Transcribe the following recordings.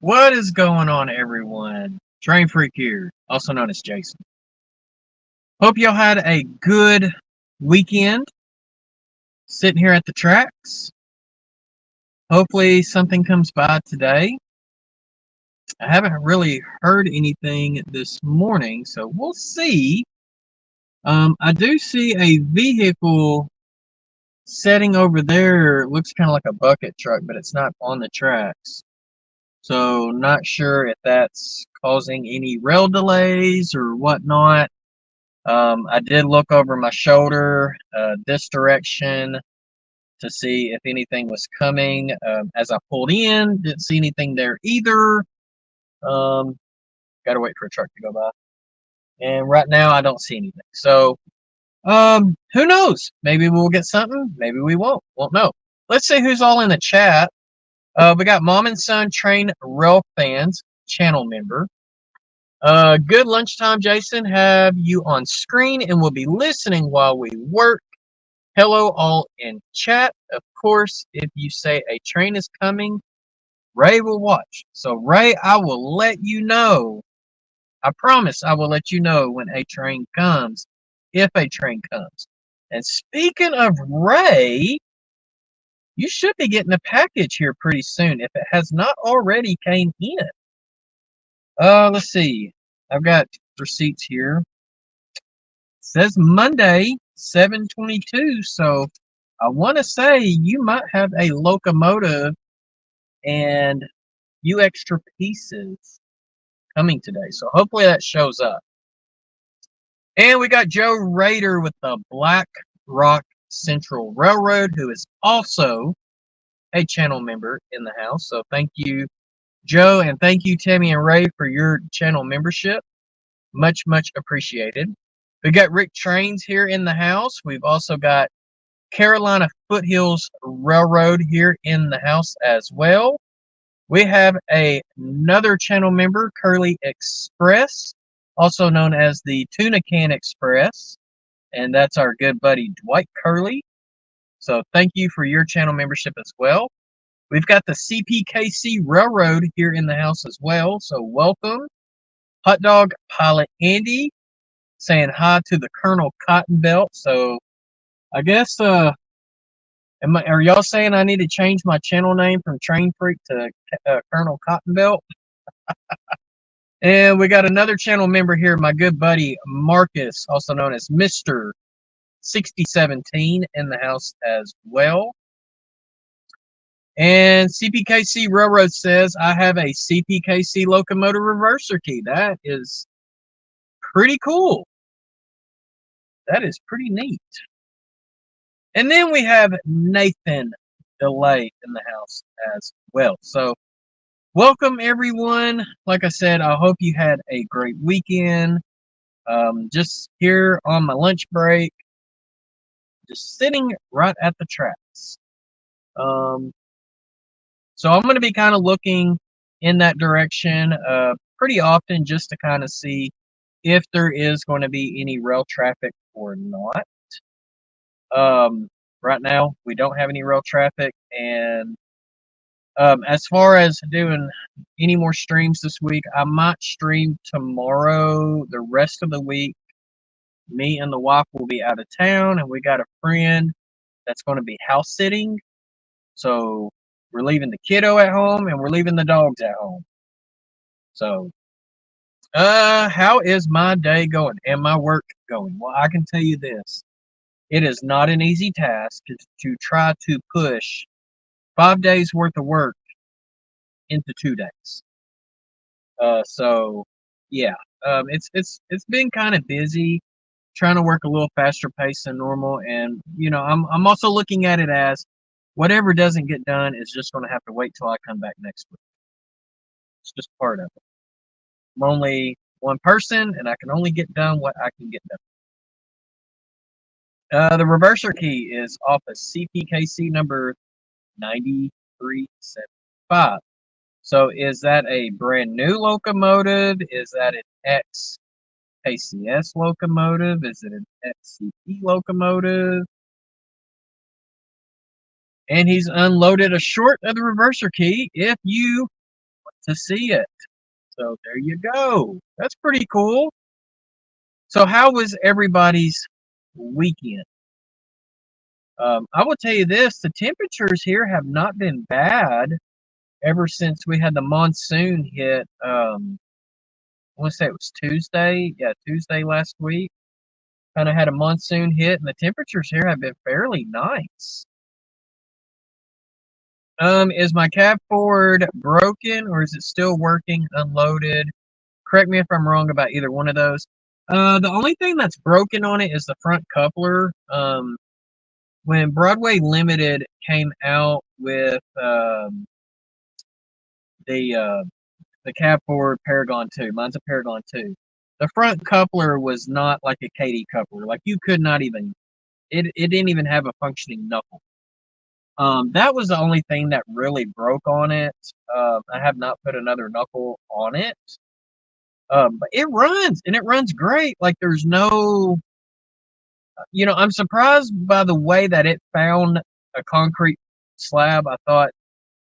What is going on, everyone? Train Freak here, also known as Jason. Hope y'all had a good weekend sitting here at the tracks. Hopefully something comes by today. I haven't really heard anything this morning, so we'll see. I do see a vehicle setting over there. It looks kind of like a bucket truck, but it's not on the tracks. So not sure if that's causing any rail delays or whatnot. I did look over my shoulder this direction to see if anything was coming. As I pulled in, didn't see anything there either. Got to wait for a truck to go by. And right now, I don't see anything. So, who knows? Maybe we'll get something. Maybe we won't. Won't know. Let's see who's all in the chat. We got Mom and Son Train Rail Fans channel member. Good lunchtime, Jason. Have you on screen and will be listening while we work. Hello, all in chat. Of course, if you say a train is coming, Ray will watch. So, Ray, I will let you know. I promise I will let you know when a train comes, if a train comes. And speaking of Ray, you should be getting a package here pretty soon if it has not already came in. Let's see. I've got receipts here. It says Monday, 7/22. So I want to say you might have a locomotive and few extra pieces coming today. So hopefully that shows up. And we got Joe Rader with the Black Rock Central Railroad, who is also a channel member in the house. So thank you, Joe, and thank you, Tammy and Ray, for your channel membership. Much, much appreciated. We got Rick Trains here in the house. We've also got Carolina Foothills Railroad here in the house as well. We have another channel member, Kerley Express, also known as the Tuna Can Express, and that's our good buddy Dwight Kerley. So thank you for your channel membership as well. We've got the CPKC Railroad here in the house as well, so welcome. Hot Dog Pilot Andy saying hi to the Colonel Cotton Belt. So I guess are y'all saying I need to change my channel name from Train Freak to Colonel Cotton Belt? And we got another channel member here, my good buddy Marcus, also known as Mr. 6017 in the house as well. And CPKC Railroad says I have a CPKC locomotive reverser key. That is pretty cool. That is pretty neat. And then we have Nathan Delay in the house as well. So welcome, everyone. Like I said, I hope you had a great weekend. Just here on my lunch break, just sitting right at the tracks. So I'm going to be kind of looking in that direction pretty often just to kind of see if there is going to be any rail traffic or not. Right now, we don't have any rail traffic, and as far as doing any more streams this week, I might stream tomorrow. The rest of the week, me and the wife will be out of town, and we got a friend that's going to be house sitting. So we're leaving the kiddo at home, and we're leaving the dogs at home. So, how is my day going and my work going? Well, I can tell you this. It is not an easy task to try to push 5 days worth of work into 2 days. So yeah, it's been kind of busy, trying to work a little faster pace than normal, and I'm also looking at it as whatever doesn't get done is just going to have to wait till I come back next week. It's just part of it. I'm only one person, and I can only get done what I can get done. The reverser key is off of CPKC number 9375. So is that a brand new locomotive? Is that an ex-KCS locomotive? Is it an ex-CP locomotive? And he's unloaded a short of the reverser key. If you to see it. So there you go. That's pretty cool. So how was everybody's weekend? I will tell you this, the temperatures here have not been bad ever since we had the monsoon hit. I want to say it was Tuesday. Yeah, Tuesday last week. Kind of had a monsoon hit, and the temperatures here have been fairly nice. Is my cab forward broken, or is it still working unloaded? Correct me if I'm wrong about either one of those. The only thing that's broken on it is the front coupler. When Broadway Limited came out with the cab forward Paragon 2, mine's a Paragon 2. The front coupler was not like a KD coupler. Like you could not even, it didn't even have a functioning knuckle. That was the only thing that really broke on it. I have not put another knuckle on it. But it runs, and it runs great. Like there's no, I'm surprised by the way that it found a concrete slab. I thought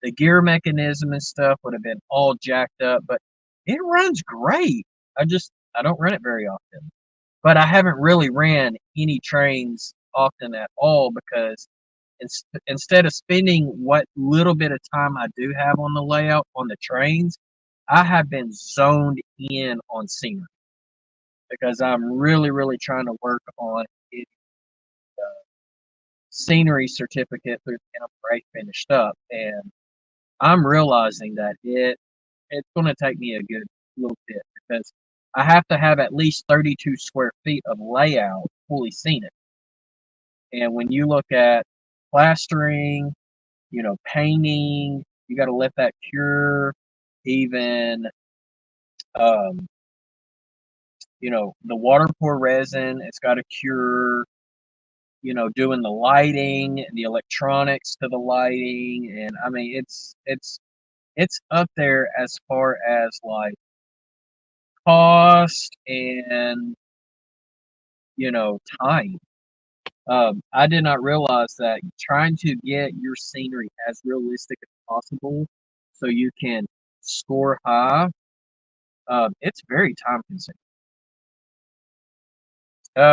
the gear mechanism and stuff would have been all jacked up, but it runs great. I don't run it very often, but I haven't really ran any trains often at all because instead of spending what little bit of time I do have on the layout on the trains, I have been zoned in on scenery because I'm really, really trying to work on getting the scenery certificate through the NMRA finished up, and I'm realizing that it's going to take me a good little bit because I have to have at least 32 square feet of layout fully scenic. And when you look at plastering, painting, you got to let that cure. Even, um, the water pour resin, it's got to cure. Doing the lighting and the electronics to the lighting, and I mean, it's up there as far as like cost and time. I did not realize that trying to get your scenery as realistic as possible so you can score high, it's very time consuming.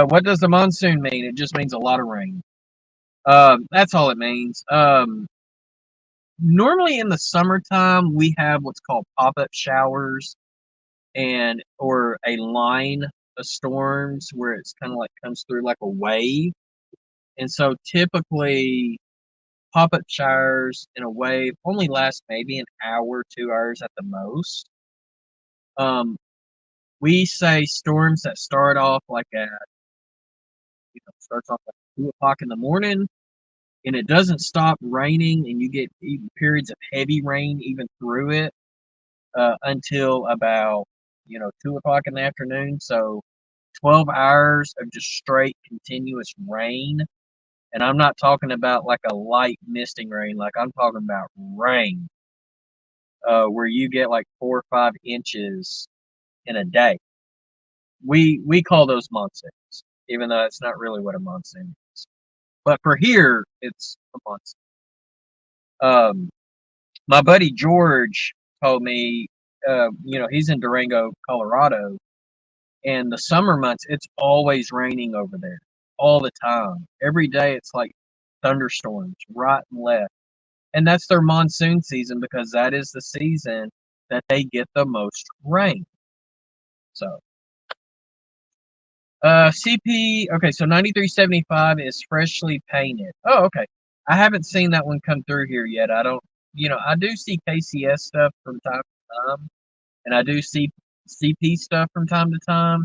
What does the monsoon mean? It just means a lot of rain. That's all it means. Normally in the summertime, we have what's called pop-up showers or a line of storms where it's kind of like comes through like a wave. And so typically pop-up showers in a wave only last maybe an hour, 2 hours at the most. We say storms that start off like at, starts off like 2 o'clock in the morning, and it doesn't stop raining, and you get even periods of heavy rain even through it until about 2 o'clock in the afternoon. So 12 hours of just straight continuous rain. And I'm not talking about like a light misting rain, like I'm talking about rain, where you get like 4 or 5 inches in a day. We call those monsoons, even though it's not really what a monsoon is. But for here, it's a monsoon. My buddy George told me, he's in Durango, Colorado, and the summer months, it's always raining over there, all the time. Every day, it's like thunderstorms right and left. And that's their monsoon season because that is the season that they get the most rain. So, CP, okay, so 9375 is freshly painted. Oh, okay. I haven't seen that one come through here yet. I don't, I do see KCS stuff from time to time, and I do see CP stuff from time to time,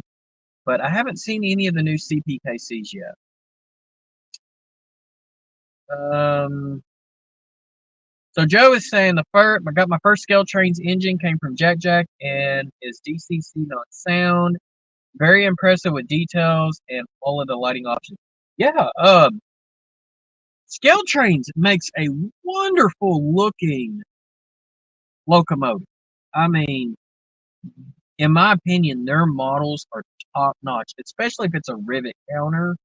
but I haven't seen any of the new CPKCs yet. So Joe is saying I got my first scale train's engine came from Jack Jack and is DCC not sound. Very impressive with details and all of the lighting options. Yeah, Scale Trains makes a wonderful looking locomotive. I mean, in my opinion, their models are top notch, especially if it's a rivet counter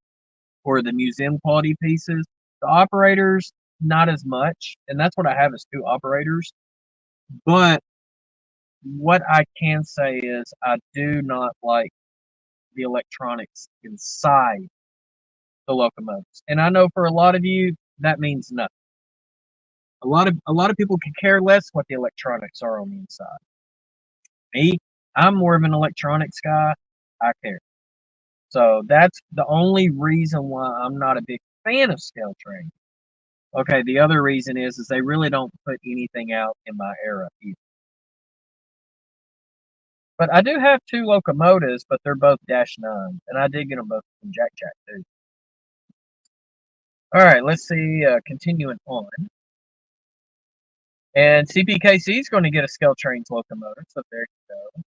or the museum quality pieces. The operators, not as much, and that's what I have is 2 operators. But what I can say is I do not like the electronics inside the locomotives. And I know for a lot of you that means nothing. A lot of people could care less what the electronics are on the inside. Me, I'm more of an electronics guy. I care. So that's the only reason why I'm not a big fan of scale train. Okay, the other reason is they really don't put anything out in my era either. But I do have two locomotives, but they're both -9s, and I did get them both from Jack Jack too. All right, let's see. Continuing on, and CPKC is going to get a scale trains locomotive, so there you go.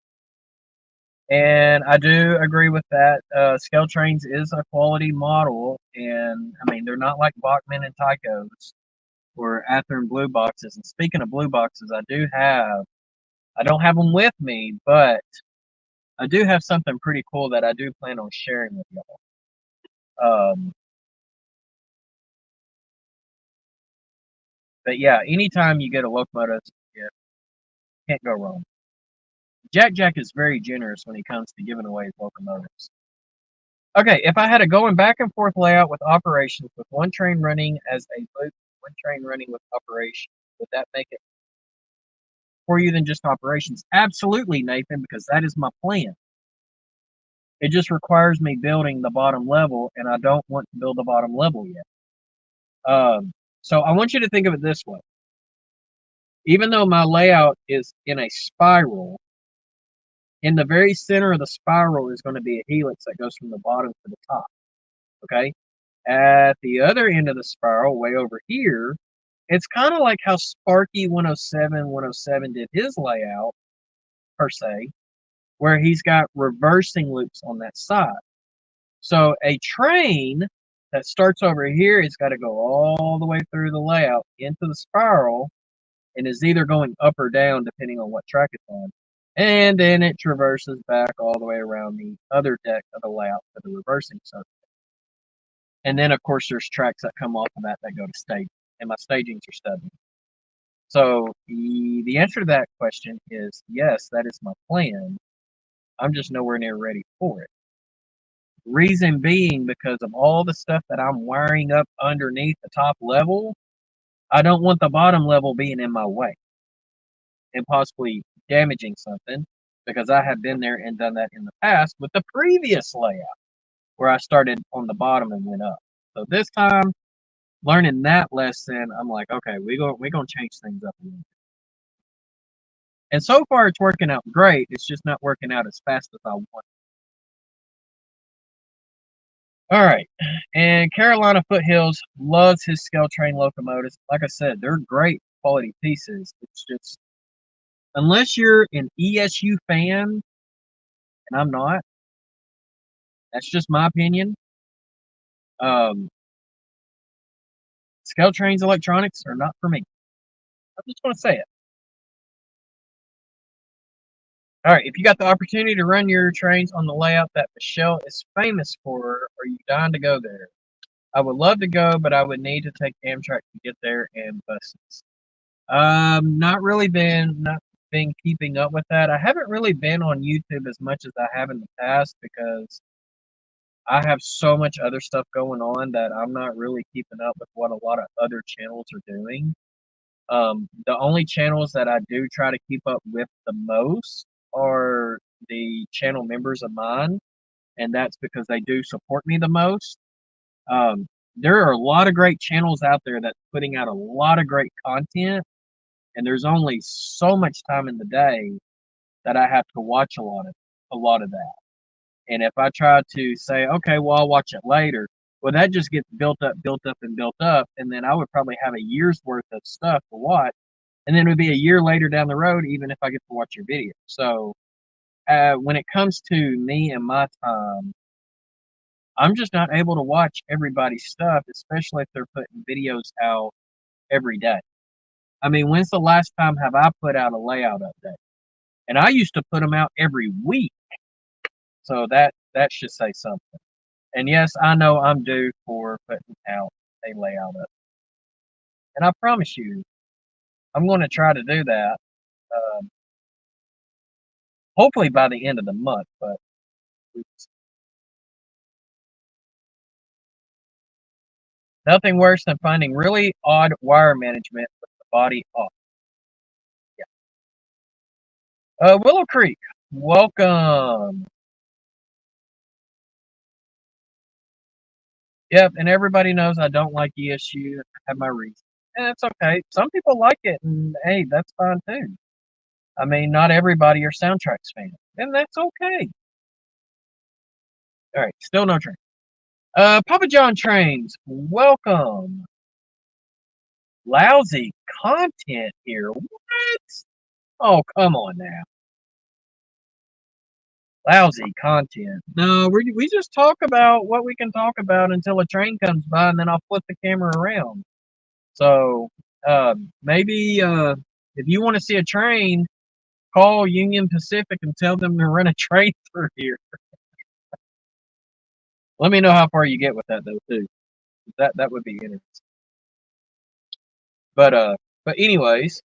And I do agree with that. Scale trains is a quality model, and I mean they're not like Bachmann and Tycho's or Athearn blue boxes. And speaking of blue boxes, I don't have them with me, but I do have something pretty cool that I do plan on sharing with y'all. But yeah, anytime you get a locomotive, yeah, can't go wrong. Jack Jack is very generous when it comes to giving away his locomotives. Okay, if I had a going back and forth layout with operations with one train running as a loop, one train running with operations, would that make it for you than just operations? Absolutely, Nathan, because that is my plan. It just requires me building the bottom level, and I don't want to build the bottom level yet. So I want you to think of it this way. Even though my layout is in a spiral, in the very center of the spiral is going to be a helix that goes from the bottom to the top. Okay? At the other end of the spiral, way over here, it's kind of like how Sparky 107 did his layout, per se, where he's got reversing loops on that side. So a train that starts over here has got to go all the way through the layout into the spiral and is either going up or down depending on what track it's on. And then it traverses back all the way around the other deck of the layout for the reversing circuit. And then, of course, there's tracks that come off of that go to stage, and my stagings are stubby. So the answer to that question is yes, that is my plan. I'm just nowhere near ready for it. Reason being because of all the stuff that I'm wiring up underneath the top level, I don't want the bottom level being in my way and possibly damaging something because I have been there and done that in the past with the previous layout where I started on the bottom and went up. So this time, learning that lesson, I'm like, okay, we're gonna change things up a little bit. And so far, it's working out great. It's just not working out as fast as I want. All right, and Carolina Foothills loves his scale train locomotives. Like I said, they're great quality pieces. It's just unless you're an ESU fan, and I'm not. That's just my opinion. Um, scale trains electronics are not for me. I just want to say it. All right, if you got the opportunity to run your trains on the layout that Michelle is famous for, are you dying to go there? I would love to go, but I would need to take Amtrak to get there and buses. Not been keeping up with that. I haven't really been on YouTube as much as I have in the past because I have so much other stuff going on that I'm not really keeping up with what a lot of other channels are doing. The only channels that I do try to keep up with the most are the channel members of mine, and that's because they do support me the most. Um, there are a lot of great channels out there that's putting out a lot of great content, and there's only so much time in the day that I have to watch a lot of that. And if I try to say, okay, well, I'll watch it later, well, that just gets built up, and built up, and then I would probably have a year's worth of stuff to watch, and then it would be a year later down the road, even if I get to watch your video. So when it comes to me and my time, I'm just not able to watch everybody's stuff, especially if they're putting videos out every day. I mean, when's the last time have I put out a layout update? And I used to put them out every week. So that should say something. And yes, I know I'm due for putting out a layout up. And I promise you, I'm going to try to do that. hopefully by the end of the month, but nothing worse than finding really odd wire management with the body off. Yeah. Willow Creek, welcome. Yep, and everybody knows I don't like ESU. I have my reasons. And it's okay. Some people like it, and hey, that's fine too. I mean, not everybody are soundtracks fans, and that's okay. All right, still no train. Papa John Trains, welcome. Lousy content here. What? Oh, come on now. Lousy content. No, we just talk about what we can talk about until a train comes by, and then I'll flip the camera around. So maybe if you want to see a train, call Union Pacific and tell them to run a train through here. Let me know how far you get with that though too. That would be interesting. But anyways,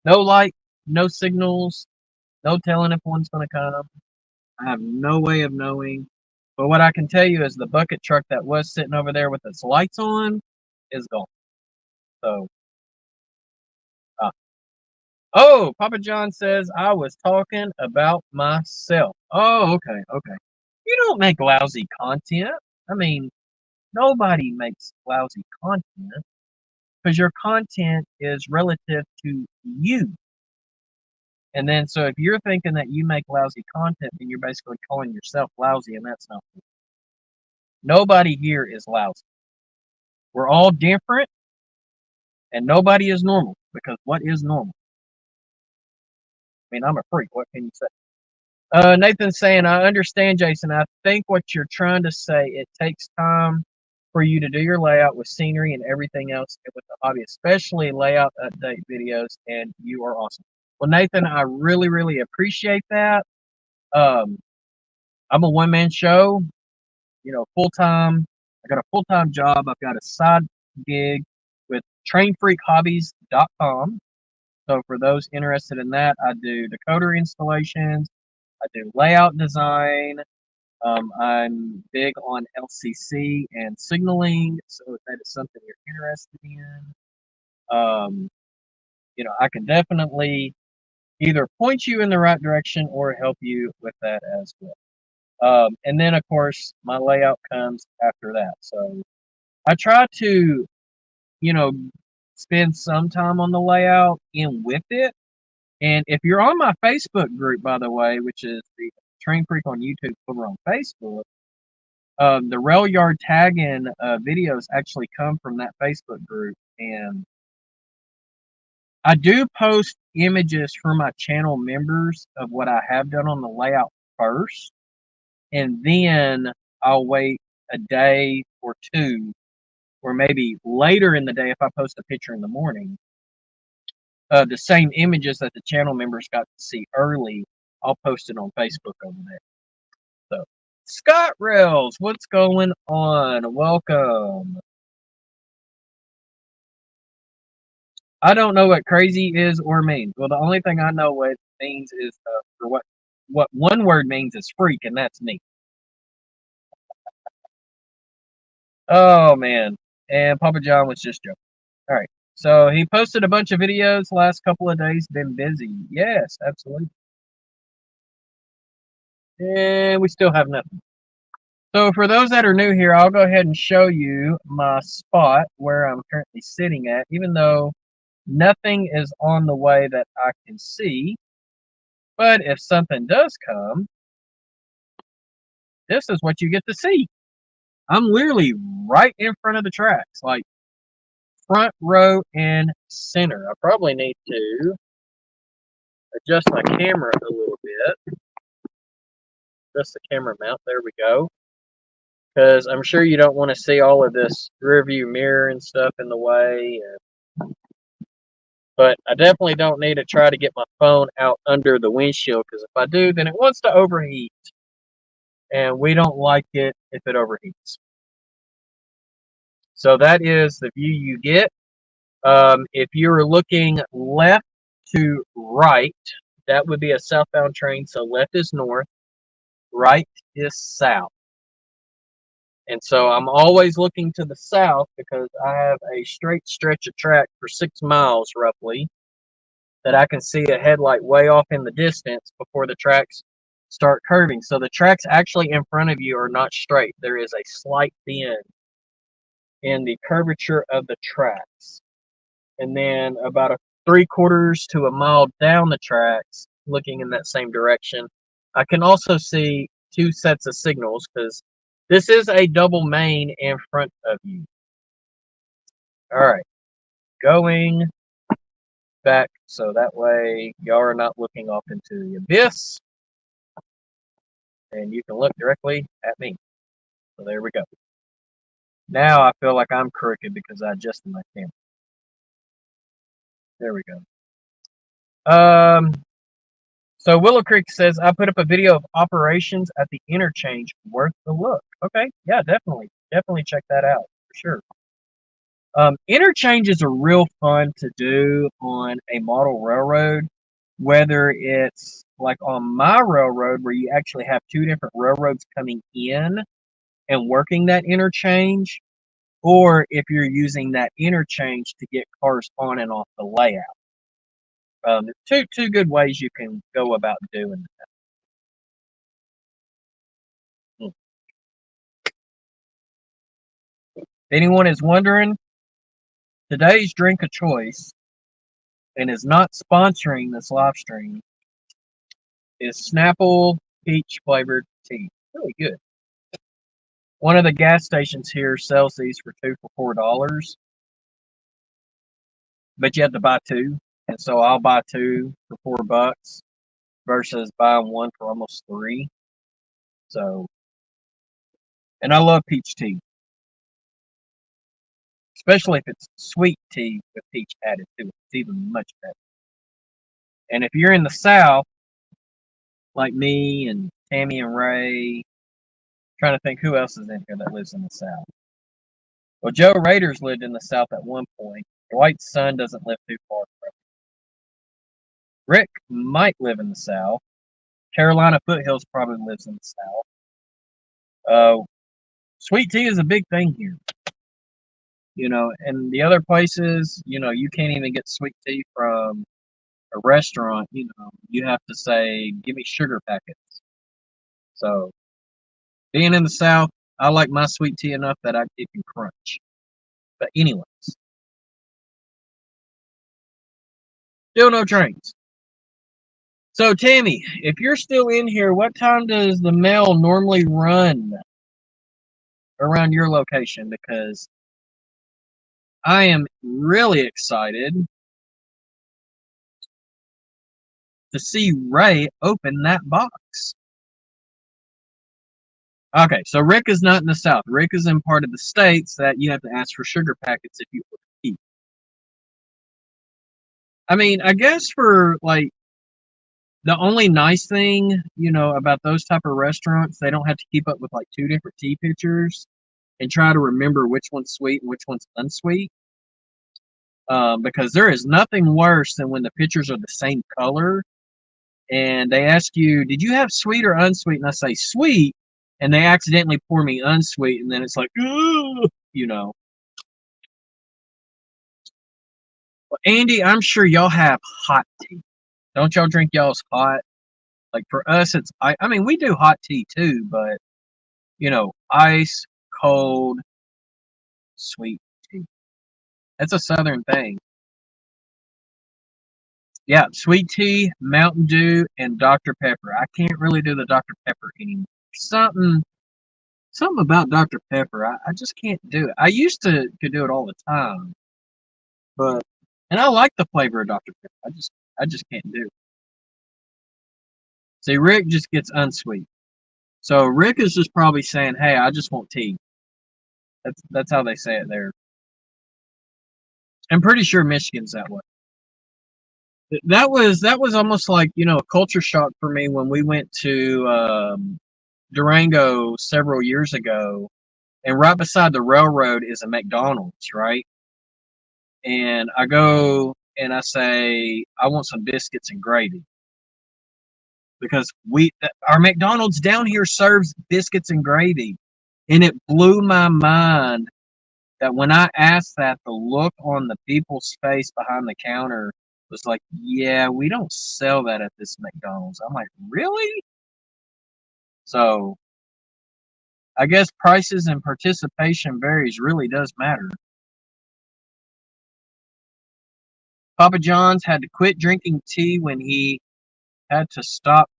no light, no signals, no telling if one's gonna come. I have no way of knowing. But what I can tell you is the bucket truck that was sitting over there with its lights on is gone. So oh, Papa John says I was talking about myself. Oh, okay. You don't make lousy content. I mean, nobody makes lousy content because your content is relative to you. And then, so if you're thinking that you make lousy content, then you're basically calling yourself lousy, and that's not true. Nobody here is lousy. We're all different, and nobody is normal because what is normal? I mean, I'm a freak. What can you say? Nathan's saying, I understand, Jason. I think what you're trying to say, it takes time for you to do your layout with scenery and everything else with the hobby, especially layout update videos, and you are awesome. Well, Nathan, I really, really appreciate that. I'm a one-man show, full-time. I got a full-time job. I've got a side gig with trainfreakhobbies.com. So for those interested in that, I do decoder installations. I do layout design. I'm big on LCC and signaling. So if that is something you're interested in, I can definitely either point you in the right direction or help you with that as well. And then, of course, my layout comes after that. So I try to, spend some time on the layout in with it. And if you're on my Facebook group, by the way, which is the Train Freak on YouTube over on Facebook, the rail yard tagging videos actually come from that Facebook group. And I do post images for my channel members of what I have done on the layout first. And then I'll wait a day or two, or maybe later in the day if I post a picture in the morning. The same images that the channel members got to see early, I'll post it on Facebook over there. So, Scott Rails, what's going on? Welcome. I don't know what crazy is or means. Well, the only thing I know what it means is, or what one word means is freak, and that's me. Oh, man. And Papa John was just joking. All right. So he posted a bunch of videos last couple of days. Been busy. Yes, absolutely. And we still have nothing. So for those that are new here, I'll go ahead and show you my spot where I'm currently sitting at, even though nothing is on the way that I can see. But if something does come, this is what you get to see. I'm literally right in front of the tracks, like front row and center. I probably need to adjust my camera a little bit. Adjust the camera mount. There we go. Because I'm sure you don't want to see all of this rear view mirror and stuff in the way. But I definitely don't need to try to get my phone out under the windshield, because if I do, then it wants to overheat. And we don't like it if it overheats. So that is the view you get. If you're looking left to right, that would be a southbound train. So left is north, right is south. And so I'm always looking to the south because I have a straight stretch of track for 6 miles roughly that I can see a headlight way off in the distance before the tracks start curving. So the tracks actually in front of you are not straight. There is a slight bend in the curvature of the tracks. And then about a 3/4 to a mile down the tracks, looking in that same direction, I can also see 2 sets of signals because this is a double main in front of you. All right, going back so that way y'all are not looking off into the abyss and you can look directly at me. So there we go. Now I feel like I'm crooked because I adjusted my camera. There we go. So Willow Creek says, I put up a video of operations at the interchange. Worth the look. Okay, yeah, definitely. Definitely check that out for sure. Interchanges are real fun to do on a model railroad, whether it's like on my railroad where you actually have 2 different railroads coming in and working that interchange, or if you're using that interchange to get cars on and off the layout. Two good ways you can go about doing that. If anyone is wondering, today's drink of choice, and is not sponsoring this live stream, is Snapple peach flavored tea. Really good. One of the gas stations here sells these for 2 for $4, but you have to buy 2, and so I'll buy 2 for $4 versus buying 1 for almost 3. So, and I love peach tea, especially if it's sweet tea with peach added to it. It's even much better. And if you're in the South, like me and Tammy and Ray, trying to think who else is in here that lives in the South. Well, Joe Rader's lived in the South at one point. Dwight's son doesn't live too far from him. Rick might live in the South. Carolina Foothills probably lives in the South. Sweet tea is a big thing here. You know, and the other places, you know, you can't even get sweet tea from a restaurant. You know, you have to say, give me sugar packets. So, being in the South, I like my sweet tea enough that it can crunch. But anyways, still no trains. So Tammy, if you're still in here, what time does the mail normally run around your location? Because I am really excited to see Ray open that box. Okay, so Rick is not in the South. Rick is in part of the states that you have to ask for sugar packets if you order tea. I mean, I guess for like the only nice thing, you know, about those type of restaurants, they don't have to keep up with like 2 different tea pictures and try to remember which one's sweet and which one's unsweet. Because there is nothing worse than when the pictures are the same color and they ask you, did you have sweet or unsweet? And I say sweet, and they accidentally pour me unsweet, and then it's like, ooh, you know. Well, Andy, I'm sure y'all have hot tea. Don't y'all drink y'all's hot? Like for us, it's, I mean, we do hot tea too, but, you know, ice, cold, sweet tea. That's a Southern thing. Yeah, sweet tea, Mountain Dew, and Dr. Pepper. I can't really do the Dr. Pepper anymore. Something about Dr. Pepper, I just can't do it. I used to could do it all the time, but and I like the flavor of Dr. Pepper. I just can't do it. See, Rick just gets unsweet. So Rick is just probably saying, "Hey, I just want tea." That's how they say it there. I'm pretty sure Michigan's that way. That was almost like, you know, a culture shock for me when we went to Durango several years ago, and right beside the railroad is a McDonald's, right? And I go and I say, I want some biscuits and gravy. Because our McDonald's down here serves biscuits and gravy. And it blew my mind that when I asked that, the look on the people's face behind the counter was like, yeah, we don't sell that at this McDonald's. I'm like, really? So I guess prices and participation varies really does matter. Papa John's had to quit drinking tea when he had to stop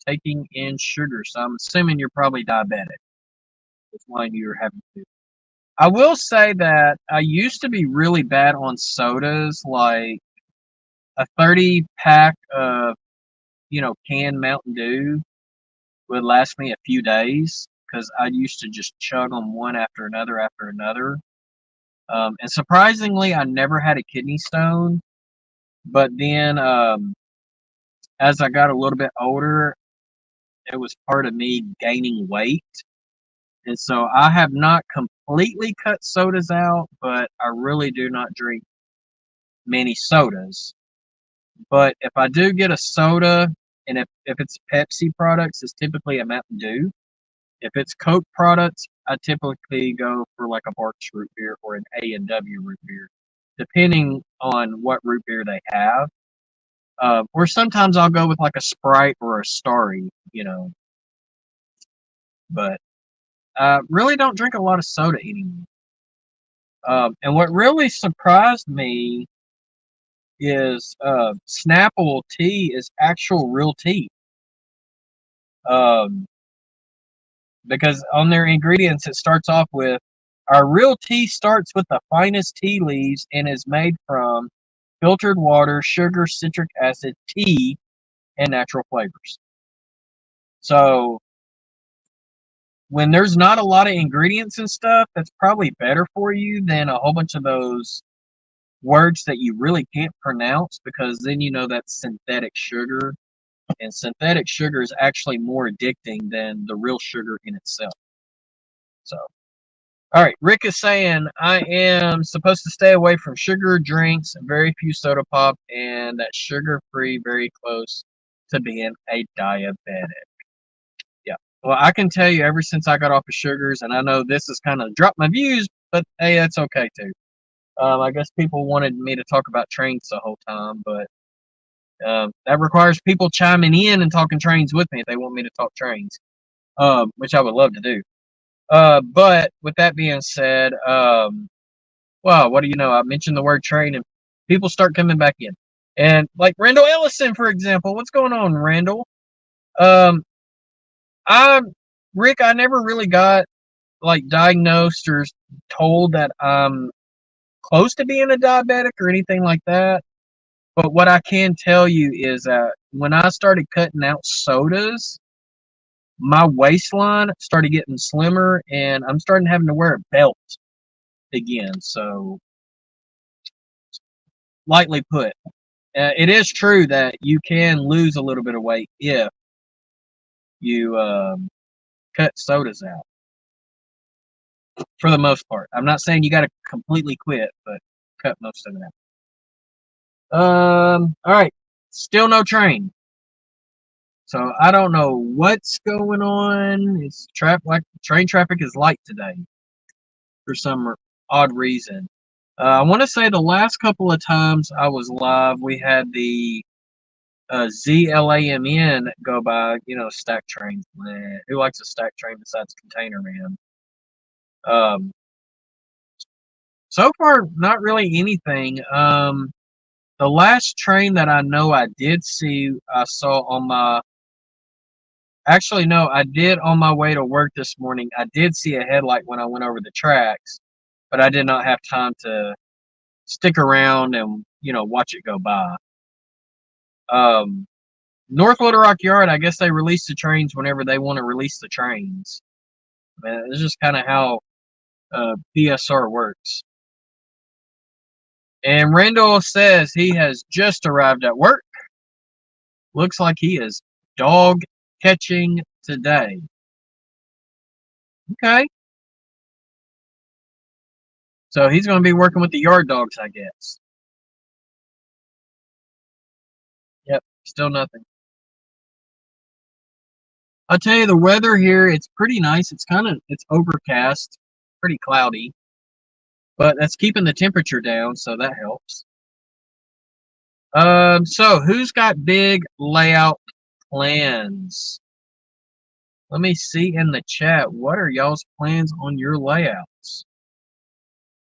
taking in sugar. So I'm assuming you're probably diabetic. That's why you're having to. I will say that I used to be really bad on sodas, like a 30 pack of, canned Mountain Dew would last me a few days because I used to just chug them one after another after another. And surprisingly, I never had a kidney stone. But then as I got a little bit older, it was part of me gaining weight. And so I have not completely cut sodas out, but I really do not drink many sodas. But if I do get a soda, and if it's Pepsi products, it's typically a Mountain Dew. If it's Coke products, I typically go for like a Barks root beer or an A&W root beer, depending on what root beer they have. Or sometimes I'll go with like a Sprite or a Starry, But I really don't drink a lot of soda anymore. And what really surprised me is Snapple tea is actual real tea. Um, because on their ingredients it starts off with, our real tea starts with the finest tea leaves and is made from filtered water, sugar, citric acid, tea, and natural flavors. So when there's not a lot of ingredients and stuff, that's probably better for you than a whole bunch of those words that you really can't pronounce, because then that's synthetic sugar, and synthetic sugar is actually more addicting than the real sugar in itself. So, all right, Rick is saying I am supposed to stay away from sugar drinks, very few soda pop, and that sugar free, very close to being a diabetic. Yeah. Well, I can tell you, ever since I got off of sugars, and I know this has kind of dropped my views, but hey, that's okay too. I guess people wanted me to talk about trains the whole time, but that requires people chiming in and talking trains with me if they want me to talk trains, which I would love to do. But with that being said, wow, what do you know? I mentioned the word train and people start coming back in. And like Randall Ellison, for example. What's going on, Randall? Um, I, Rick, I never really got like diagnosed or told that I'm close to being a diabetic or anything like that. But what I can tell you is that when I started cutting out sodas, my waistline started getting slimmer, and I'm starting having to wear a belt again. So, lightly put, it is true that you can lose a little bit of weight if you cut sodas out. For the most part, I'm not saying you got to completely quit, but cut most of it out. All right, still no train. So I don't know what's going on. It's train traffic is light today for some odd reason. I want to say the last couple of times I was live, we had the ZLAMN go by. Stack trains. Who likes a stack train besides Container Man? So far, not really anything. The last train that I know I did see, I saw on my. Actually, no, I did on my way to work this morning. I did see a headlight when I went over the tracks, but I did not have time to stick around and watch it go by. North Little Rock Yard, I guess they release the trains whenever they want to release the trains. It's just kind of how PSR works. And Randall says he has just arrived at work. Looks like he is dog catching today. Okay. So he's going to be working with the yard dogs, I guess. Still nothing. I'll tell you, the weather here, it's pretty nice. It's overcast, pretty cloudy, but that's keeping the temperature down, so that helps. So who's got big layout plans? Let me see in the chat. What are y'all's plans on your layouts?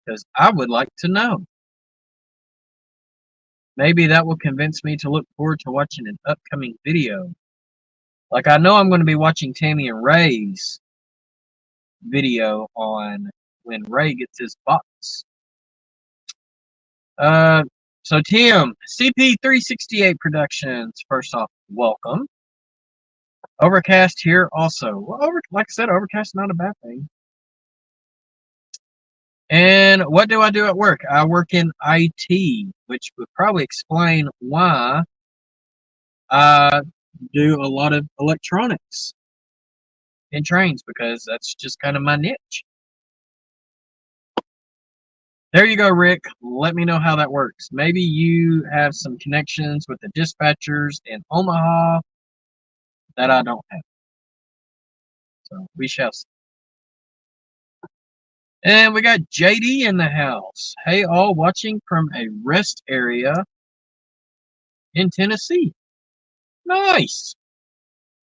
Because I would like to know. Maybe that will convince me to look forward to watching an upcoming video. Like, I know I'm going to be watching Tammy and Ray's video on when Ray gets his box. So Tim, CP368 Productions, first off, welcome. Overcast here also. Well, like I said, overcast is not a bad thing. And what do I do at work? I work in IT, which would probably explain why I do a lot of electronics in trains, because that's just kind of my niche. There you go, Rick. Let me know how that works. Maybe you have some connections with the dispatchers in Omaha that I don't have. So we shall see. And we got JD in the house. Hey, all, watching from a rest area in Tennessee. Nice.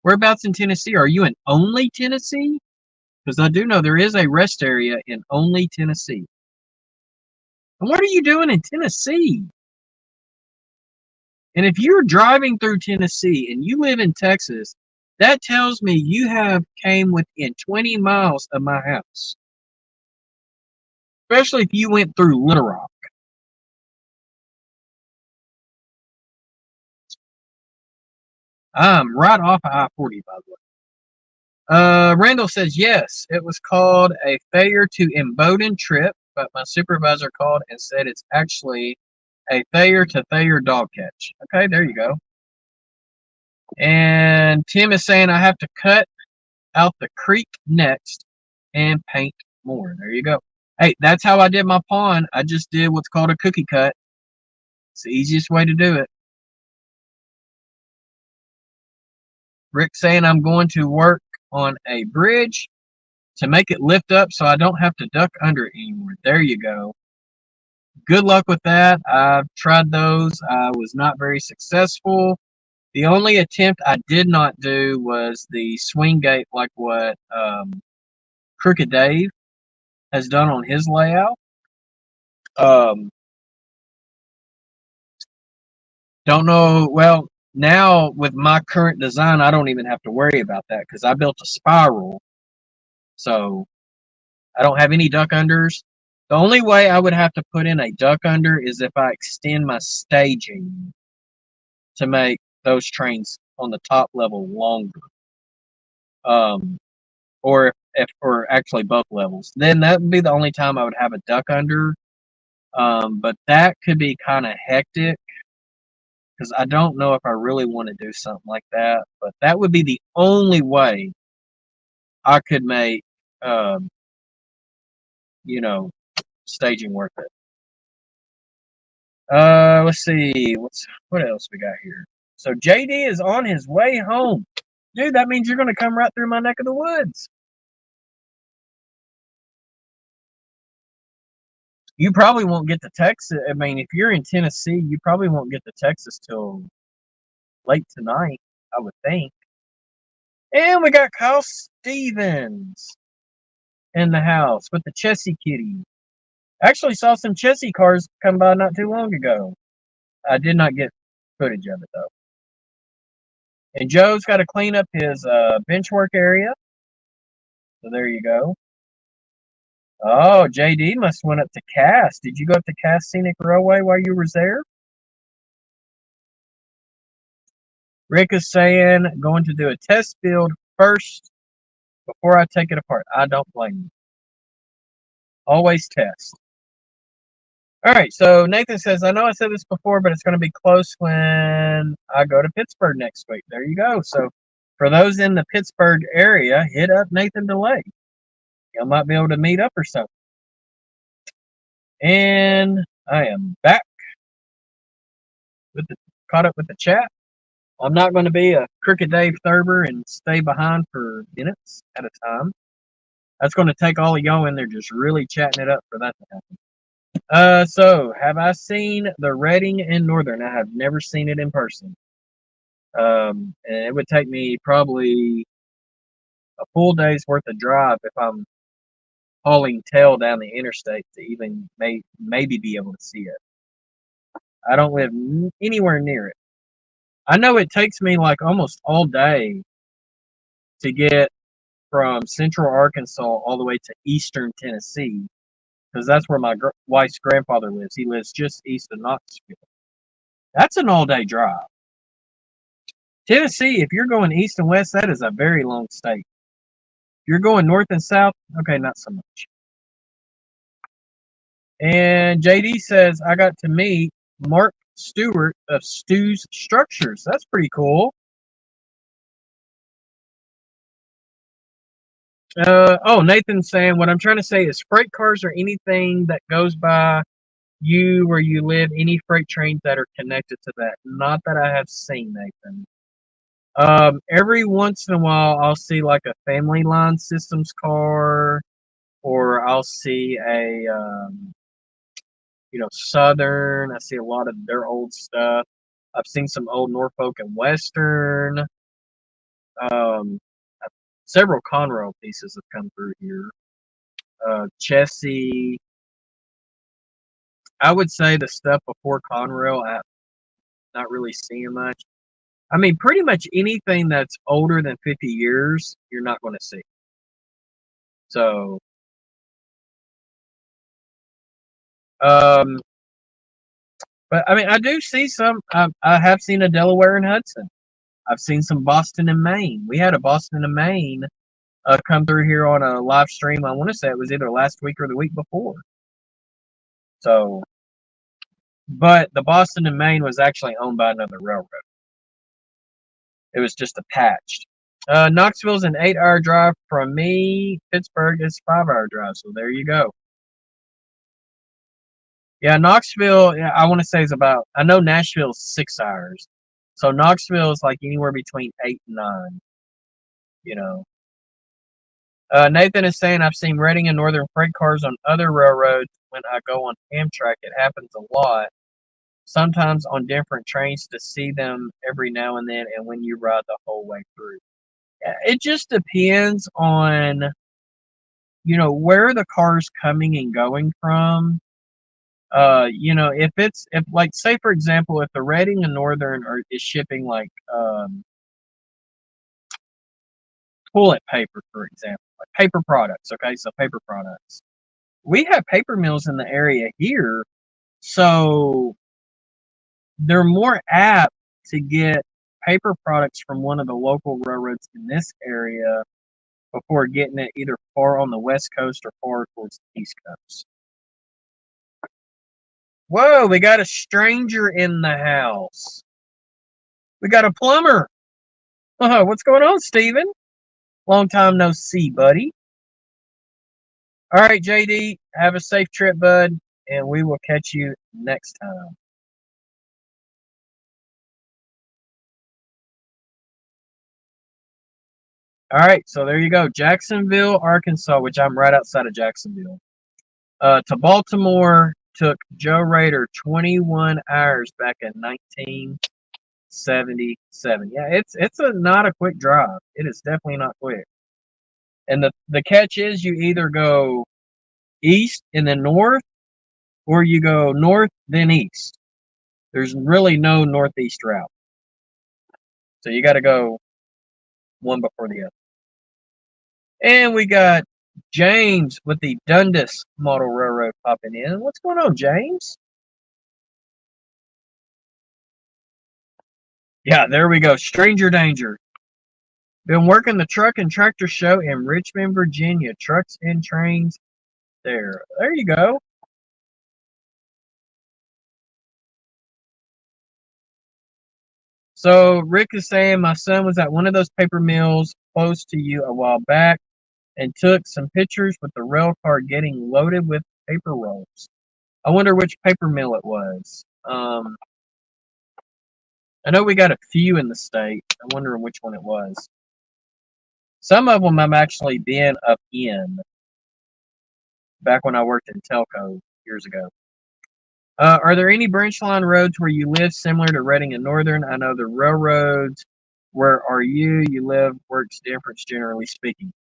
Whereabouts in Tennessee? Are you in Only, Tennessee? Because I do know there is a rest area in Only, Tennessee. And what are you doing in Tennessee? And if you're driving through Tennessee and you live in Texas, that tells me you have came within 20 miles of my house. Especially if you went through Little Rock. I'm right off of I-40, by the way. Randall says, yes, it was called a failure to Emboden trip, but my supervisor called and said it's actually a failure to Thayer dog catch. Okay, there you go. And Tim is saying I have to cut out the creek next and paint more. There you go. Hey, that's how I did my pond. I just did what's called a cookie cut. It's the easiest way to do it. Rick saying I'm going to work on a bridge to make it lift up so I don't have to duck under it anymore. There you go. Good luck with that. I've tried those. I was not very successful. The only attempt I did not do was the swing gate, like what Crooked Dave has done on his layout. Don't know. Well, now with my current design, I don't even have to worry about that because I built a spiral. So I don't have any duck unders. The only way I would have to put in a duck under is if I extend my staging to make those trains on the top level longer. Or or actually both levels. Then that would be the only time I would have a duck under. But that could be kind of hectic because I don't know if I really want to do something like that. But that would be the only way I could make, staging worth it. Let's see. What else we got here? So JD is on his way home. Dude, that means you're going to come right through my neck of the woods. You probably won't get to Texas. I mean, if you're in Tennessee, you probably won't get to Texas till late tonight, I would think. And we got Kyle Stevens in the house with the Chessie kitty. Actually saw some Chessie cars come by not too long ago. I did not get footage of it, though. And Joe's got to clean up his bench work area. So there you go. Oh, JD must went up to Cass. Did you go up to Cass Scenic Railway while you were there? Rick is saying, going to do a test build first before I take it apart. I don't blame you. Always test. All right, so Nathan says, I know I said this before, but it's going to be close when I go to Pittsburgh next week. There you go. So for those in the Pittsburgh area, hit up Nathan DeLay. You might be able to meet up or something. And I am back caught up with the chat. I'm not going to be a Crooked Dave Thurber and stay behind for minutes at a time. That's going to take all of y'all in there just really chatting it up for that to happen. So have I seen the Reading and Northern? I have never seen it in person. And it would take me probably a full day's worth of drive if I'm hauling tail down the interstate to even maybe be able to see it. I don't live anywhere near it. I know it takes me like almost all day to get from central Arkansas all the way to eastern Tennessee, because that's where my wife's grandfather lives. He lives just east of Knoxville. That's an all-day drive. Tennessee, if you're going east and west, that is a very long state. If you're going north and south, okay, not so much. And JD says, I got to meet Mark Stewart of Stu's Structures. That's pretty cool. Oh, Nathan's saying, what I'm trying to say is freight cars or anything that goes by you where you live, any freight trains that are connected to that. Not that I have seen, Nathan. Every once in a while, I'll see like a Family Line Systems car, or I'll see a, Southern. I see a lot of their old stuff. I've seen some old Norfolk and Western. Um, Several Conrail pieces have come through here. Chessie. I would say the stuff before Conrail, I'm not really seeing much. I mean, pretty much anything that's older than 50 years, you're not going to see. So, but I mean, I do see some. I have seen a Delaware and Hudson. I've seen some Boston and Maine. We had a Boston and Maine come through here on a live stream. I want to say it was either last week or the week before. So, but the Boston and Maine was actually owned by another railroad. It was just attached. Knoxville's an 8-hour drive from me. Pittsburgh is 5-hour drive. So there you go. Yeah, Knoxville, I want to say is about, I know Nashville's 6 hours. So Knoxville is like anywhere between 8 and 9, you know. Nathan is saying, I've seen Reading and Northern freight cars on other railroads when I go on Amtrak. It happens a lot. Sometimes on different trains to see them every now and then, and when you ride the whole way through. It just depends on, where the car's coming and going from. If like, say for example, if the Reading and Northern is shipping like toilet paper, for example, like paper products. Okay, so paper products. We have paper mills in the area here, so they're more apt to get paper products from one of the local railroads in this area before getting it either far on the west coast or far towards the east coast. Whoa, we got a stranger in the house. We got a plumber. What's going on, Steven? Long time no see, buddy. All right, JD, have a safe trip, bud, and we will catch you next time. All right, so there you go. Jacksonville, Arkansas, which I'm right outside of Jacksonville. To Baltimore took Joe Rader 21 hours back in 1977. Yeah, it's not a quick drive. It is definitely not quick. And the catch is you either go east and then north, or you go north then east. There's really no northeast route. So you got to go one before the other. And we got James with the Dundas Model Railroad popping in. What's going on, James? Yeah, there we go. Stranger danger. Been working the truck and tractor show in Richmond, Virginia. Trucks and trains there. There you go. So Rick is saying my son was at one of those paper mills close to you a while back and took some pictures with the rail car getting loaded with paper rolls. I wonder which paper mill it was. I know we got a few in the state. I'm wondering which one it was. Some of them I've actually been up in back when I worked in telco years ago. Are there any branch line roads where you live similar to Reading and Northern? I know the railroads. Where are you? You live, works difference, generally speaking.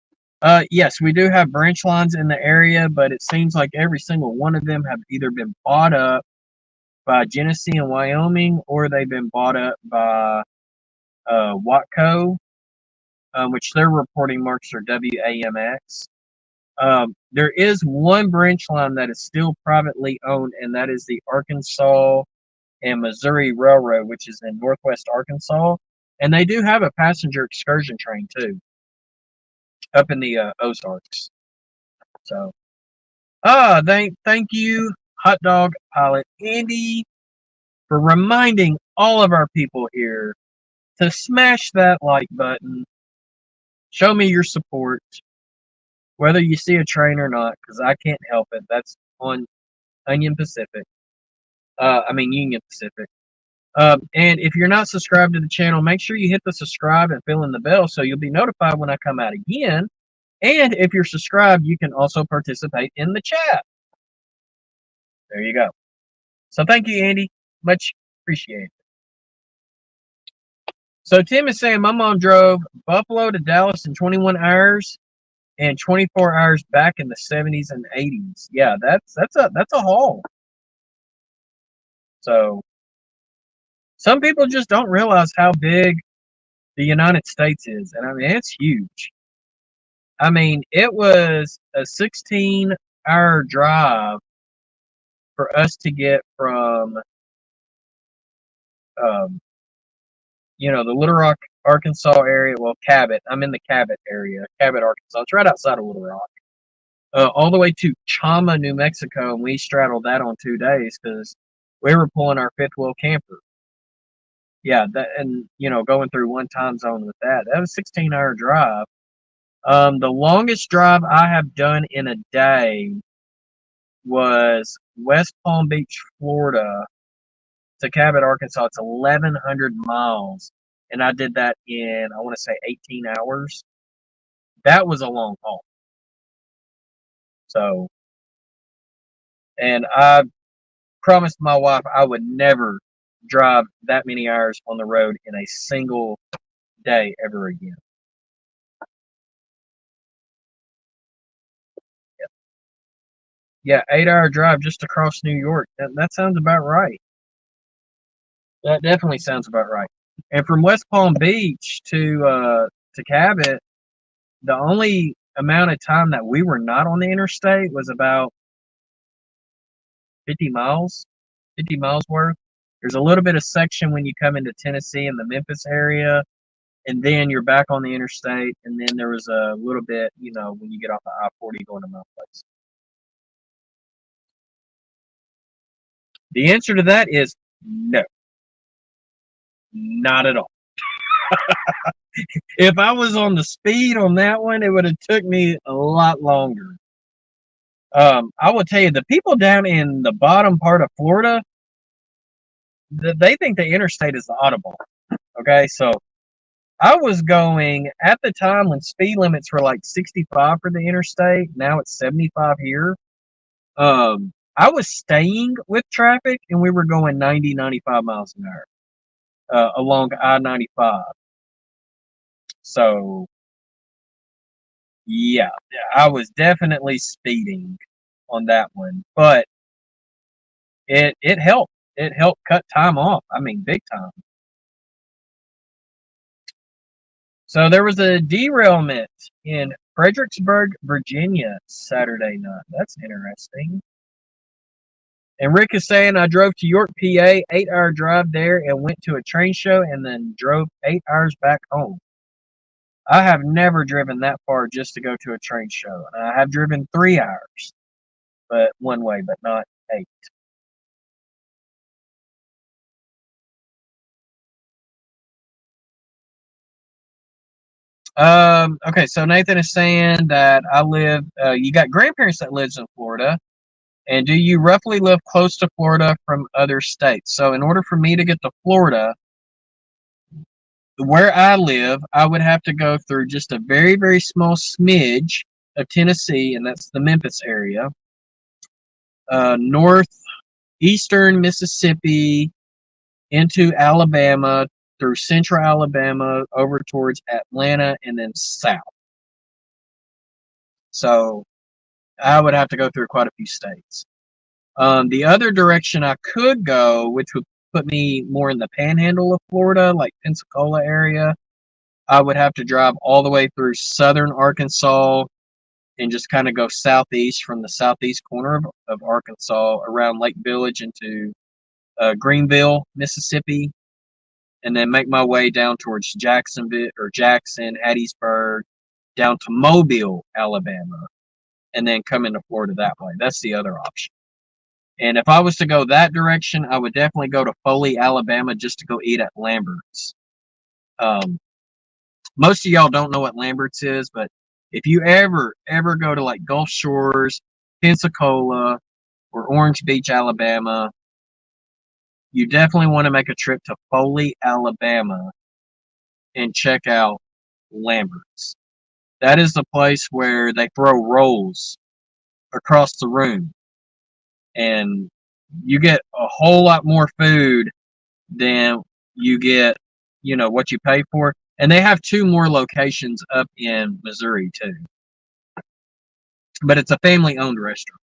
Yes, we do have branch lines in the area, but it seems like every single one of them have either been bought up by Genesee and Wyoming, or they've been bought up by Watco, which their reporting marks are WAMX. There is one branch line that is still privately owned, and that is the Arkansas and Missouri Railroad, which is in northwest Arkansas. And they do have a passenger excursion train, too, up in the Ozarks. So, thank you, Hot Dog Pilot Andy, for reminding all of our people here to smash that like button. Show me your support, whether you see a train or not, because I can't help it. That's on Union Pacific. And if you're not subscribed to the channel, make sure you hit the subscribe and fill in the bell so you'll be notified when I come out again. And if you're subscribed, you can also participate in the chat. There you go. So thank you, Andy. Much appreciated. So Tim is saying my mom drove Buffalo to Dallas in 21 hours and 24 hours back in the 70s and 80s. Yeah, that's a haul. So some people just don't realize how big the United States is, and I mean it's huge. I mean, it was a 16-hour drive for us to get from the Little Rock, Arkansas area. Well, Cabot. I'm in the Cabot area, Cabot, Arkansas. It's right outside of Little Rock. All the way to Chama, New Mexico, and we straddled that on 2 days because we were pulling our fifth wheel camper. Yeah, going through one time zone with that. That was a 16-hour drive. The longest drive I have done in a day was West Palm Beach, Florida to Cabot, Arkansas. It's 1,100 miles, and I did that in, I want to say, 18 hours. That was a long haul. So, and I promised my wife I would never drive that many hours on the road in a single day ever again. Yeah, 8-hour drive just across New York. That sounds about right. That definitely sounds about right. And from West Palm Beach to Cabot, the only amount of time that we were not on the interstate was about 50 miles worth. There's a little bit of section when you come into Tennessee and the Memphis area, and then you're back on the interstate, and then there was a little bit, when you get off of I-40 going to my place. The answer to that is no. Not at all. If I was on the speed on that one, it would have took me a lot longer. I will tell you, the people down in the bottom part of Florida, they think the interstate is the Autobahn. Okay, so I was going at the time when speed limits were like 65 for the interstate. Now it's 75 here. I was staying with traffic, and we were going 90, 95 miles an hour along I-95. So, yeah, I was definitely speeding on that one, but it helped. It helped cut time off. I mean, big time. So there was a derailment in Fredericksburg, Virginia, Saturday night. That's interesting. And Rick is saying, I drove to York, PA, 8-hour drive there, and went to a train show, and then drove 8 hours back home. I have never driven that far just to go to a train show. And I have driven 3 hours, but one way, but not 8. Okay, so Nathan is saying that you got grandparents that lives in Florida, and do you roughly live close to Florida from other states? So in order for me to get to Florida, where I live, I would have to go through just a very, very small smidge of Tennessee, and that's the Memphis area, northeastern Mississippi, into Alabama, through central Alabama, over towards Atlanta, and then south. So I would have to go through quite a few states. The other direction I could go, which would put me more in the panhandle of Florida, like Pensacola area, I would have to drive all the way through southern Arkansas and just kind of go southeast from the southeast corner of Arkansas around Lake Village into Greenville, Mississippi, and then make my way down towards Jacksonville or Jackson, Hattiesburg, down to Mobile, Alabama, and then come into Florida that way. That's the other option. And if I was to go that direction, I would definitely go to Foley, Alabama, just to go eat at Lambert's. Most of y'all don't know what Lambert's is, but if you ever go to like Gulf Shores, Pensacola, or Orange Beach, Alabama, you definitely want to make a trip to Foley, Alabama, and check out Lambert's. That is the place where they throw rolls across the room, and you get a whole lot more food than you get, what you pay for. And they have 2 more locations up in Missouri too. But it's a family-owned restaurant.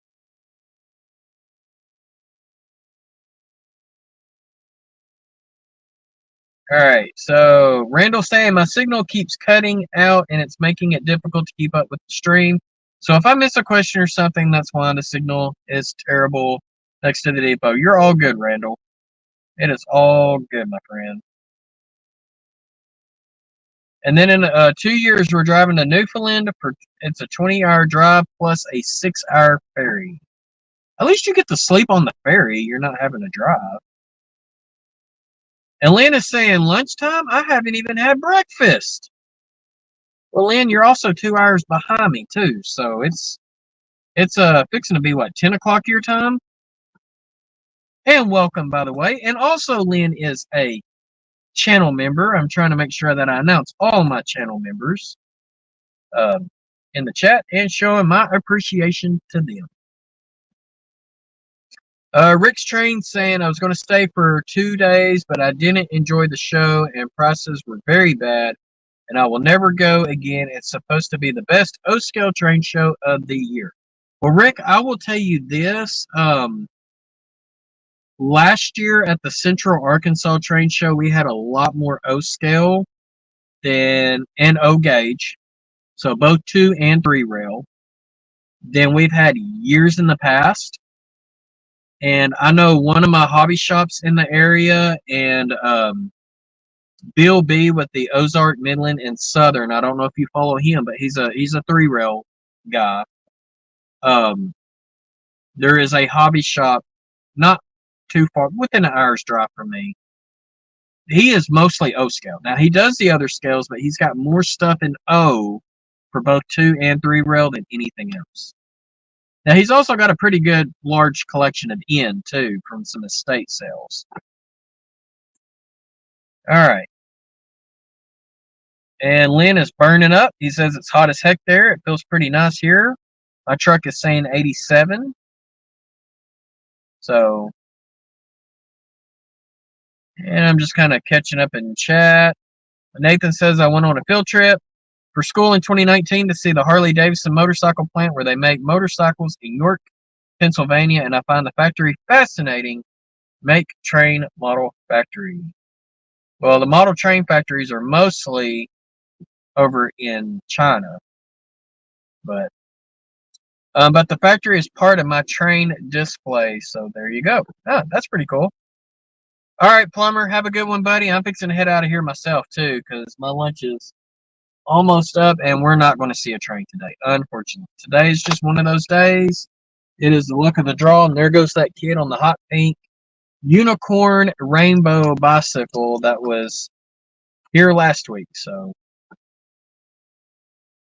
All right, so Randall's saying my signal keeps cutting out and it's making it difficult to keep up with the stream. So if I miss a question or something, that's why the signal is terrible next to the depot. You're all good, Randall. It is all good, my friend. And then in 2 years, we're driving to Newfoundland. It's a 20-hour drive plus a 6-hour ferry. At least you get to sleep on the ferry. You're not having to drive. And Lynn is saying, lunchtime? I haven't even had breakfast. Well, Lynn, you're also 2 hours behind me, too. So it's fixing to be, 10 o'clock your time? And welcome, by the way. And also, Lynn is a channel member. I'm trying to make sure that I announce all my channel members in the chat and showing my appreciation to them. Rick's Train saying I was going to stay for 2 days, but I didn't enjoy the show and prices were very bad, and I will never go again. It's supposed to be the best O-scale train show of the year. Well, Rick, I will tell you this. Last year at the Central Arkansas Train Show, we had a lot more O-scale and O-gauge, so both 2 and 3 rail, than we've had years in the past. And I know one of my hobby shops in the area, and Bill B with the Ozark, Midland, and Southern. I don't know if you follow him, but he's a 3 rail guy. There is a hobby shop not too far, within an hour's drive from me. He is mostly O scale. Now he does the other scales, but he's got more stuff in O for both 2 and 3 rail than anything else. Now, he's also got a pretty good large collection of N, too, from some estate sales. All right. And Lynn is burning up. He says it's hot as heck there. It feels pretty nice here. My truck is saying 87. So, and I'm just kind of catching up in chat. Nathan says I went on a field trip for school in 2019 to see the Harley-Davidson motorcycle plant where they make motorcycles in York, Pennsylvania, and I find the factory fascinating. Make train model factory. Well, the model train factories are mostly over in China, but the factory is part of my train display. So there you go. Oh, that's pretty cool. All right, Plumber, have a good one, buddy. I'm fixing to head out of here myself too because my lunch is almost up, and we're not going to see a train today, unfortunately. Today is just one of those days. It is the luck of the draw, and there goes that kid on the hot pink unicorn rainbow bicycle that was here last week. So,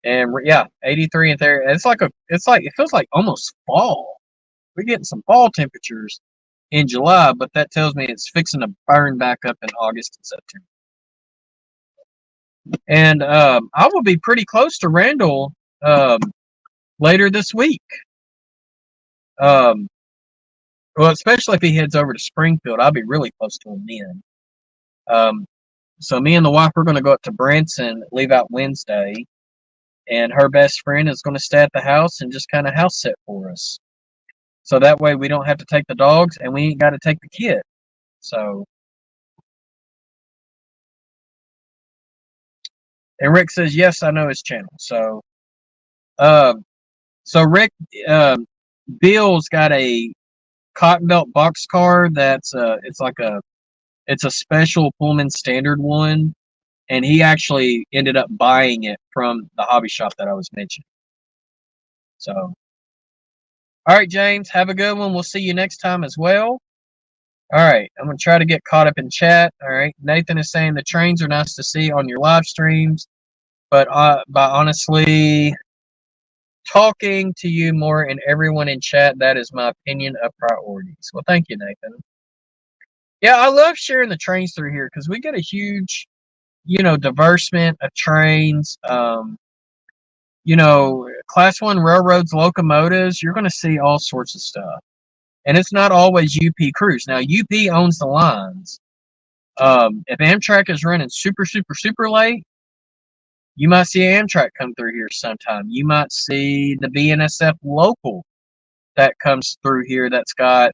and yeah, 83 and there. It feels like almost fall. We're getting some fall temperatures in July, but that tells me it's fixing to burn back up in August and September. And I will be pretty close to Randall later this week. Well, especially if he heads over to Springfield, I'll be really close to him then. So me and the wife, we're going to go up to Branson, leave out Wednesday, and her best friend is going to stay at the house and just kind of house sit for us. So that way we don't have to take the dogs and we ain't got to take the kid. So, and Rick says, yes, I know his channel. So, Rick, Bill's got a cotton belt box car that's it's a special Pullman standard one, and he actually ended up buying it from the hobby shop that I was mentioning. So, all right, James, have a good one. We'll see you next time as well. All right, I'm going to try to get caught up in chat. All right, Nathan is saying the trains are nice to see on your live streams, but honestly, talking to you more and everyone in chat, that is my opinion of priorities. Well, thank you, Nathan. Yeah, I love sharing the trains through here because we get a huge, diversement of trains. Class 1 railroads, locomotives, you're going to see all sorts of stuff. And it's not always UP crews. Now, UP owns the lines. If Amtrak is running super, super, super late, you might see Amtrak come through here sometime. You might see the BNSF local that comes through here that's got,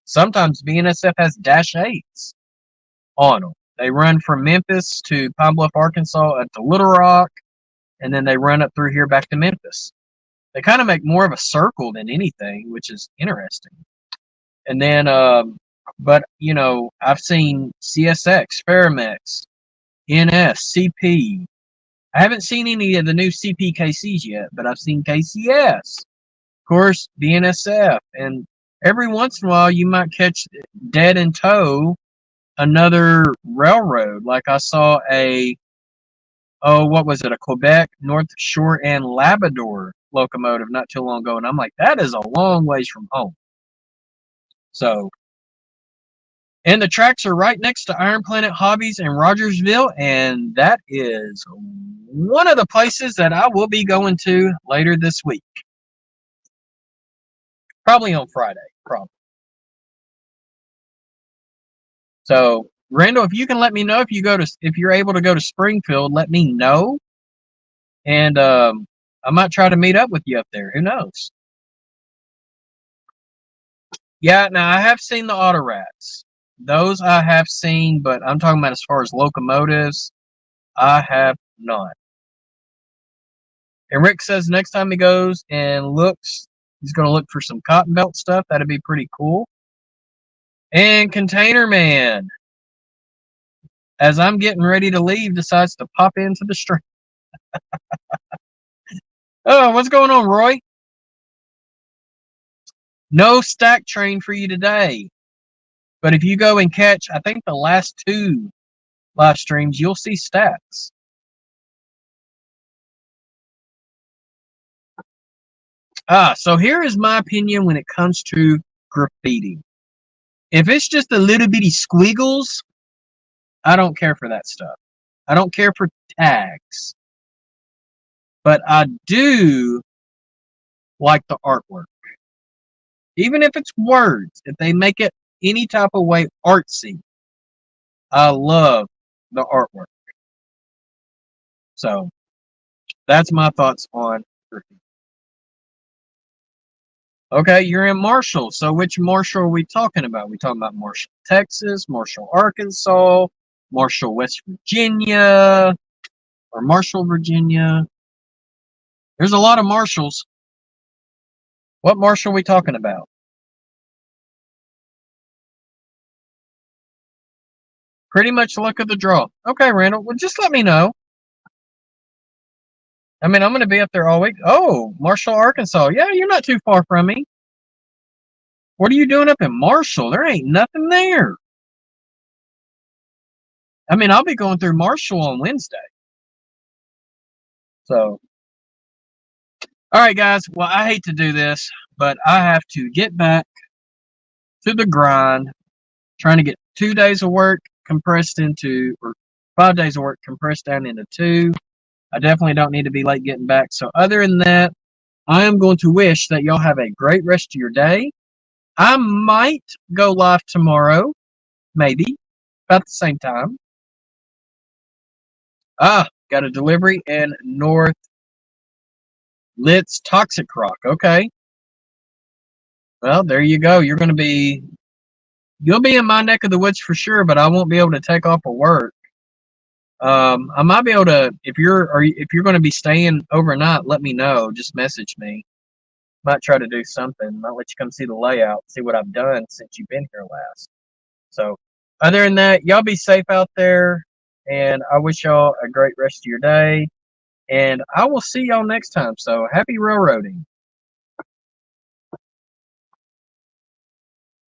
sometimes BNSF has Dash 8s on them. They run from Memphis to Pine Bluff, Arkansas, up to Little Rock, and then they run up through here back to Memphis. They kind of make more of a circle than anything, which is interesting. And then, but, I've seen CSX, Faramex, NS, CP. I haven't seen any of the new CPKCs yet, but I've seen KCS. Of course, BNSF. And every once in a while, you might catch dead in tow another railroad. Like I saw a Quebec, North Shore, and Labrador locomotive not too long ago. And I'm like, that is a long ways from home. So, and the tracks are right next to Iron Planet Hobbies in Rogersville. And that is one of the places that I will be going to later this week. Probably on Friday, probably. So, Randall, if you can let me know if you're able to go to Springfield, let me know. And I might try to meet up with you up there. Who knows? Yeah, now I have seen the auto rats. Those I have seen, but I'm talking about as far as locomotives, I have not. And Rick says next time he goes and looks, he's going to look for some cotton belt stuff. That'd be pretty cool. And Container Man, as I'm getting ready to leave, decides to pop into the stream. Oh, what's going on, Roy? No stack train for you today. But if you go and catch, I think the last 2 live streams, you'll see stacks. So here is my opinion when it comes to graffiti. If it's just a little bitty squiggles, I don't care for that stuff. I don't care for tags. But I do like the artwork. Even if it's words, if they make it any type of way artsy, I love the artwork. So that's my thoughts on graffiti. Okay, you're in Marshall. So which Marshall are we talking about? We talking about Marshall, Texas, Marshall, Arkansas, Marshall, West Virginia, or Marshall, Virginia? There's a lot of Marshalls. What Marshall are we talking about? Pretty much luck of the draw. Okay, Randall. Well, just let me know. I mean, I'm going to be up there all week. Oh, Marshall, Arkansas. Yeah, you're not too far from me. What are you doing up in Marshall? There ain't nothing there. I mean, I'll be going through Marshall on Wednesday. So, all right, guys. Well, I hate to do this, but I have to get back to the grind, trying to get 2 days of work compressed into, or 5 days of work compressed down into 2. I definitely don't need to be late getting back. So other than that, I am going to wish that y'all have a great rest of your day. I might go live tomorrow, maybe, about the same time. Got a delivery in North Litz Toxic Rock. Okay. Well, there you go. You'll be in my neck of the woods for sure, but I won't be able to take off of work. I might be able to, if you're going to be staying overnight, let me know. Just message me. Might try to do something. Might let you come see the layout, see what I've done since you've been here last. So, other than that, y'all be safe out there, and I wish y'all a great rest of your day. And I will see y'all next time. So, happy railroading.